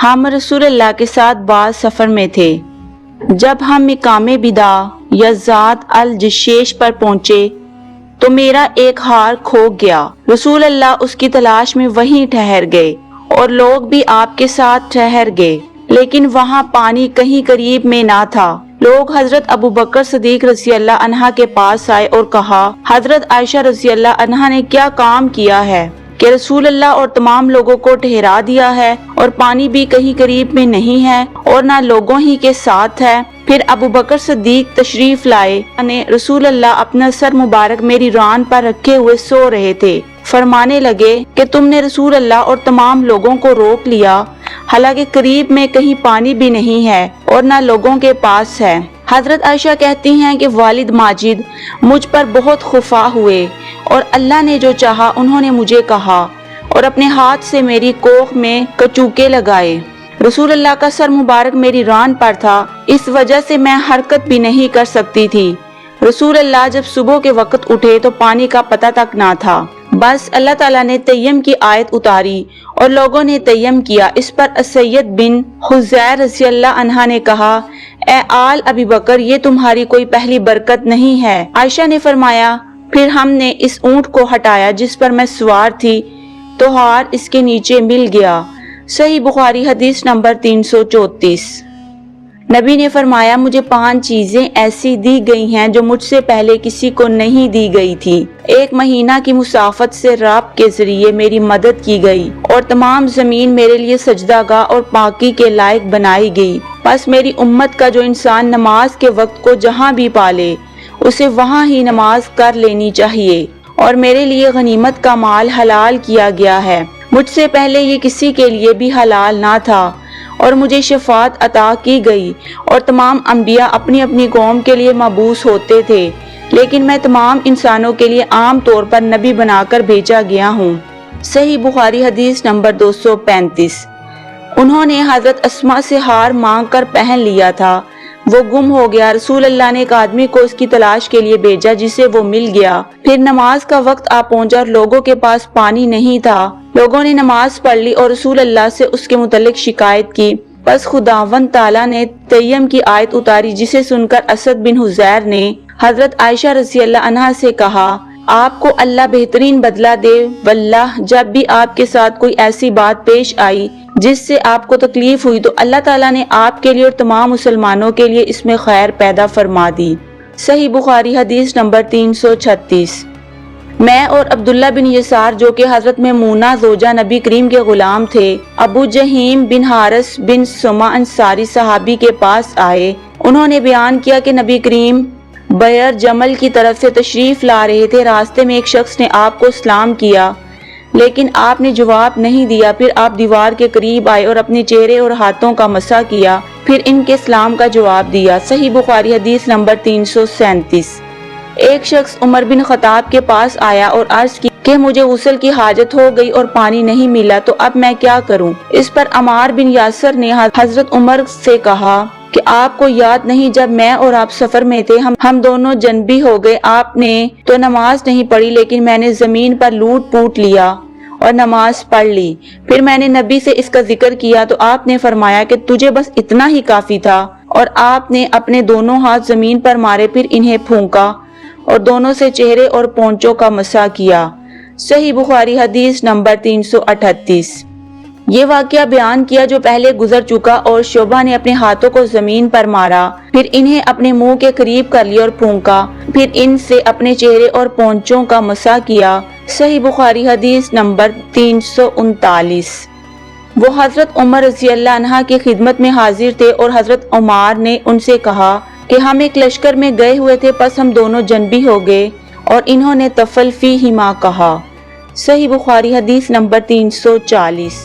ہم رسول اللہ کے ساتھ بعض سفر میں تھے۔ جب ہم مقام بدا یا ذات الجشیش پر پہنچے تو میرا ایک ہار کھو گیا۔ رسول اللہ اس کی تلاش میں وہیں ٹھہر گئے اور لوگ بھی آپ کے ساتھ ٹھہر گئے، لیکن وہاں پانی کہیں قریب میں نہ تھا۔ لوگ حضرت ابوبکر صدیق رضی اللہ عنہ کے پاس آئے اور کہا، حضرت عائشہ رضی اللہ عنہ نے کیا کام کیا ہے کہ رسول اللہ اور تمام لوگوں کو ٹھہرا دیا ہے، اور پانی بھی کہیں قریب میں نہیں ہے اور نہ لوگوں ہی کے ساتھ ہے۔ پھر ابوبکر صدیق تشریف لائے نے رسول اللہ اپنا سر مبارک میری ران پر رکھے ہوئے سو رہے تھے۔ فرمانے لگے کہ تم نے رسول اللہ اور تمام لوگوں کو روک لیا، حالانکہ قریب میں کہیں پانی بھی نہیں ہے اور نہ لوگوں کے پاس ہے۔ حضرت عائشہ کہتی ہیں کہ والد ماجد مجھ پر بہت خفا ہوئے اور اللہ نے جو چاہا انہوں نے مجھے کہا اور اپنے ہاتھ سے میری کوکھ میں کچوکے لگائے۔ رسول اللہ کا سر مبارک میری ران پر تھا، اس وجہ سے میں حرکت بھی نہیں کر سکتی تھی۔ رسول اللہ جب صبح کے وقت اٹھے تو پانی کا پتہ تک نہ تھا۔ بس اللہ تعالیٰ نے تیمم کی آیت اتاری اور لوگوں نے تیمم کیا۔ اس پر اسید بن حذیر رضی اللہ عنہ نے کہا، اے آل ابی بکر، یہ تمہاری کوئی پہلی برکت نہیں ہے۔ عائشہ نے فرمایا، پھر ہم نے اس اونٹ کو ہٹایا جس پر میں سوار تھی تو ہار اس کے نیچے مل گیا۔ صحیح بخاری حدیث نمبر 334۔ نبی نے فرمایا، مجھے 5 چیزیں ایسی دی گئی ہیں جو مجھ سے پہلے کسی کو نہیں دی گئی تھی۔ 1 مہینہ کی مسافت سے رب کے ذریعے میری مدد کی گئی اور تمام زمین میرے لیے سجدہ گاہ اور پاکی کے لائق بنائی گئی۔ پس میری امت کا جو انسان نماز کے وقت کو جہاں بھی پالے اسے وہاں ہی نماز کر لینی چاہیے، اور میرے لیے غنیمت کا مال حلال کیا گیا ہے۔ مجھ سے پہلے یہ کسی کے لیے بھی حلال نہ تھا، اور مجھے شفاعت عطا کی گئی، اور تمام انبیاء اپنی اپنی قوم کے لیے مبعوث ہوتے تھے، لیکن میں تمام انسانوں کے لیے عام طور پر نبی بنا کر بھیجا گیا ہوں۔ صحیح بخاری حدیث نمبر 235۔ انہوں نے حضرت اسماء سے ہار مانگ کر پہن لیا تھا، وہ گم ہو گیا۔ رسول اللہ نے ایک آدمی کو اس کی تلاش کے لیے بھیجا جسے وہ مل گیا۔ پھر نماز کا وقت آ پہنچا اور لوگوں کے پاس پانی نہیں تھا۔ لوگوں نے نماز پڑھ لی اور رسول اللہ سے اس کے متعلق شکایت کی۔ پس خداوند تعالیٰ نے تیمم کی آیت اتاری، جسے سن کر اسد بن حذیر نے حضرت عائشہ رضی اللہ عنہا سے کہا، آپ کو اللہ بہترین بدلہ دے، واللہ جب بھی آپ کے ساتھ کوئی ایسی بات پیش آئی جس سے آپ کو تکلیف ہوئی تو اللہ تعالیٰ نے آپ کے لیے اور تمام مسلمانوں کے لیے اس میں خیر پیدا فرما دی۔ صحیح بخاری حدیث نمبر 336۔ میں اور عبداللہ بن یسار جو کہ حضرت میمونہ زوجہ نبی کریم کے غلام تھے، ابو جہیم بن حارث بن سما انصاری صحابی کے پاس آئے۔ انہوں نے بیان کیا کہ نبی کریم بئر جمل کی طرف سے تشریف لا رہے تھے۔ راستے میں ایک شخص نے آپ کو سلام کیا لیکن آپ نے جواب نہیں دیا۔ پھر آپ دیوار کے قریب آئے اور اپنے چہرے اور ہاتھوں کا مسح کیا، پھر ان کے سلام کا جواب دیا۔ صحیح بخاری حدیث نمبر 337۔ ایک شخص عمر بن خطاب کے پاس آیا اور عرض کی کہ مجھے غسل کی حاجت ہو گئی اور پانی نہیں ملا، تو اب میں کیا کروں؟ اس پر عمار بن یاسر نے حضرت عمر سے کہا کہ آپ کو یاد نہیں جب میں اور آپ سفر میں تھے، ہم دونوں جنبی ہو گئے، آپ نے تو نماز نہیں پڑھی لیکن میں نے زمین پر لوٹ پوٹ لیا اور نماز پڑھ لی۔ پھر میں نے نبی سے اس کا ذکر کیا تو آپ نے فرمایا کہ تجھے بس اتنا ہی کافی تھا، اور آپ نے اپنے دونوں ہاتھ زمین پر مارے، پھر انہیں پھونکا اور دونوں سے چہرے اور پونچوں کا مسح کیا۔ صحیح بخاری حدیث نمبر 338۔ یہ واقعہ بیان کیا جو پہلے گزر چکا، اور شعبہ نے اپنے ہاتھوں کو زمین پر مارا، پھر انہیں اپنے منہ کے قریب کر لیا اور پھونکا، پھر ان سے اپنے چہرے اور پونچوں کا مسح کیا۔ صحیح بخاری حدیث نمبر 339۔ وہ حضرت عمر رضی اللہ عنہ کی خدمت میں حاضر تھے اور حضرت عمار نے ان سے کہا کہ ہم ایک لشکر میں گئے ہوئے تھے، پس ہم دونوں جنبی ہو گئے، اور انہوں نے طفل فیہما کہا۔ صحیح بخاری حدیث نمبر 340۔